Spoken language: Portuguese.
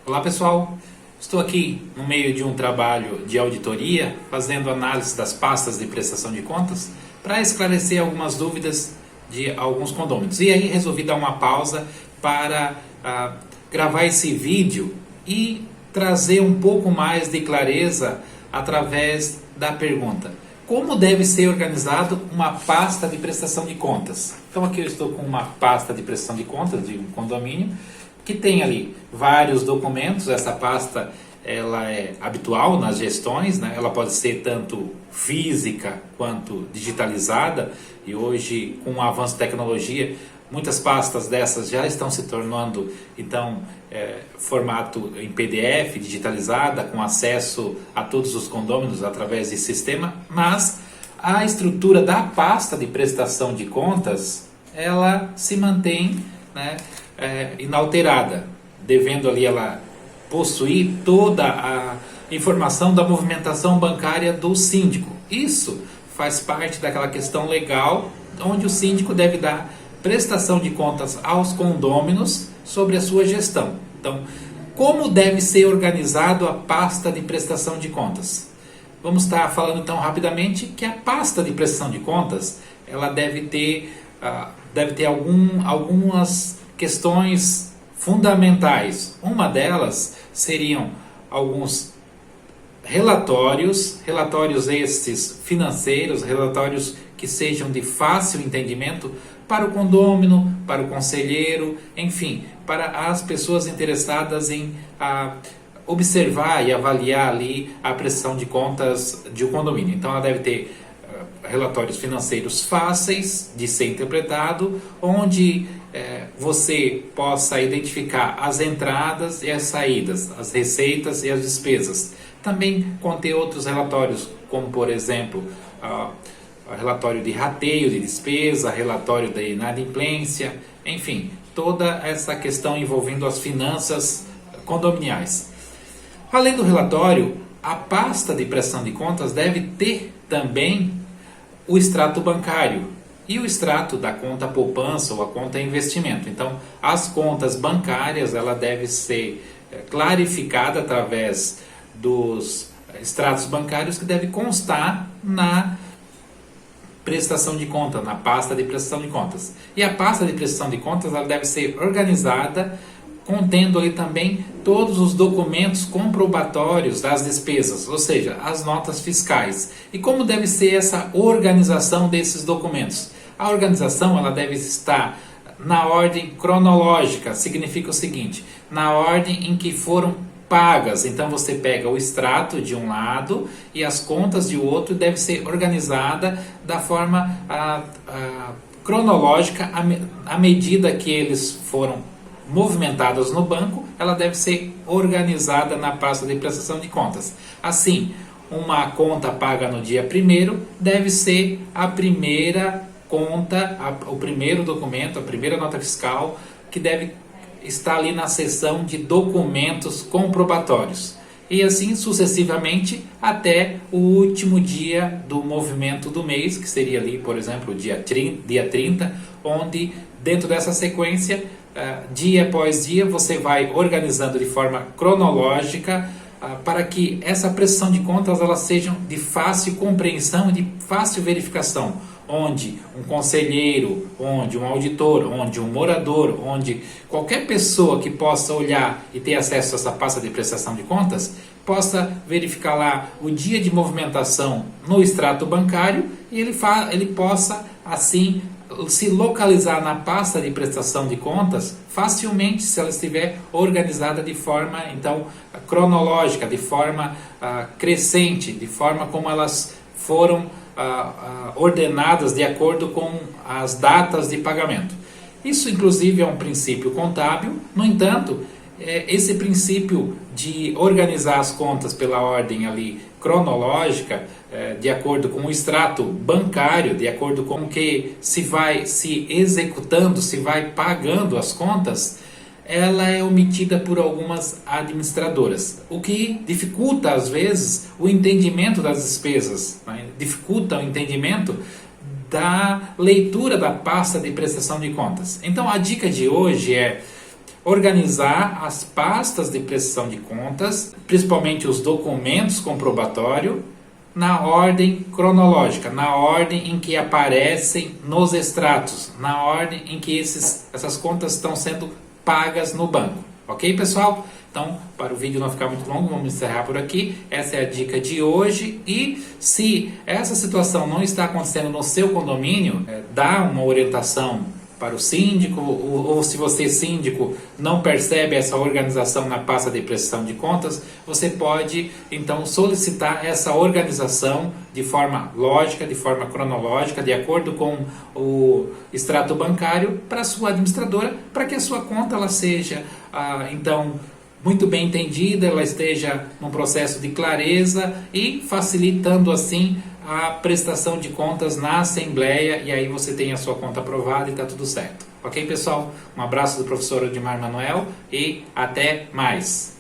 Olá pessoal, estou aqui no meio de um trabalho de auditoria, fazendo análise das pastas de prestação de contas para esclarecer algumas dúvidas de alguns condôminos. E aí resolvi dar uma pausa para gravar esse vídeo e trazer um pouco mais de clareza através da pergunta: como deve ser organizado uma pasta de prestação de contas? Então aqui eu estou com uma pasta de prestação de contas de um condomínio que tem ali vários documentos. Essa pasta ela é habitual nas gestões, né? Ela pode ser tanto física quanto digitalizada, e hoje com o avanço da tecnologia muitas pastas dessas já estão se tornando então formato em PDF, digitalizada, com acesso a todos os condôminos através de sistema. Mas a estrutura da pasta de prestação de contas ela se mantém, né, inalterada, devendo ali ela possuir toda a informação da movimentação bancária do síndico. Isso faz parte daquela questão legal onde o síndico deve dar prestação de contas aos condôminos sobre a sua gestão. Então, como deve ser organizado a pasta de prestação de contas? Vamos estar falando então rapidamente que a pasta de prestação de contas ela deve ter algumas questões fundamentais. Uma delas seriam alguns relatórios estes financeiros, relatórios que sejam de fácil entendimento para o condômino, para o conselheiro, enfim, para as pessoas interessadas em observar e avaliar ali a prestação de contas de um condomínio. Então ela deve ter relatórios financeiros fáceis de ser interpretado, onde você possa identificar as entradas e as saídas, as receitas e as despesas. Também conter outros relatórios, como por exemplo relatório de rateio de despesa, relatório de inadimplência, enfim, toda essa questão envolvendo as finanças condominiais. Além do relatório, a pasta de prestação de contas deve ter também o extrato bancário e o extrato da conta poupança ou a conta investimento. Então, as contas bancárias ela deve ser clarificada através dos extratos bancários que deve constar na prestação de contas, na pasta de prestação de contas. E a pasta de prestação de contas ela deve ser organizada contendo ali também todos os documentos comprobatórios das despesas, ou seja, as notas fiscais. E como deve ser essa organização desses documentos? A organização ela deve estar na ordem cronológica, significa o seguinte: na ordem em que foram pagas. Então você pega o extrato de um lado e as contas de outro, deve ser organizada da forma cronológica, à medida que eles foram movimentados no banco, ela deve ser organizada na pasta de prestação de contas. Assim, uma conta paga no dia 1º deve ser a primeira conta, o primeiro documento, a primeira nota fiscal que deve estar ali na seção de documentos comprobatórios. E assim sucessivamente até o último dia do movimento do mês, que seria ali, por exemplo, dia 30, onde dentro dessa sequência, dia após dia, você vai organizando de forma cronológica para que essa prestação de contas elas sejam de fácil compreensão e de fácil verificação, onde um conselheiro, onde um auditor, onde um morador, onde qualquer pessoa que possa olhar e ter acesso a essa pasta de prestação de contas, possa verificar lá o dia de movimentação no extrato bancário e ele possa assim se localizar na pasta de prestação de contas facilmente, se ela estiver organizada de forma então cronológica, de forma crescente, de forma como elas foram ordenadas de acordo com as datas de pagamento. Isso inclusive é um princípio contábil. No entanto, esse princípio de organizar as contas pela ordem ali cronológica, de acordo com o extrato bancário, de acordo com o que se vai se executando, se vai pagando as contas, ela é omitida por algumas administradoras, o que dificulta às vezes o entendimento das despesas, né? Dificulta o entendimento da leitura da pasta de prestação de contas. Então a dica de hoje é organizar as pastas de prestação de contas, principalmente os documentos comprobatórios, na ordem cronológica, na ordem em que aparecem nos extratos, na ordem em que essas contas estão sendo pagas no banco. Ok, pessoal? Então, para o vídeo não ficar muito longo, vamos encerrar por aqui. Essa é a dica de hoje. E se essa situação não está acontecendo no seu condomínio, dá uma orientação para o síndico, ou se você, síndico, não percebe essa organização na pasta de prestação de contas, você pode, então, solicitar essa organização de forma lógica, de forma cronológica, de acordo com o extrato bancário, para a sua administradora, para que a sua conta ela seja, então, muito bem entendida, ela esteja num processo de clareza e facilitando, assim, a prestação de contas na Assembleia, e aí você tem a sua conta aprovada e está tudo certo. Ok, pessoal? Um abraço do professor Odimar Manuel e até mais!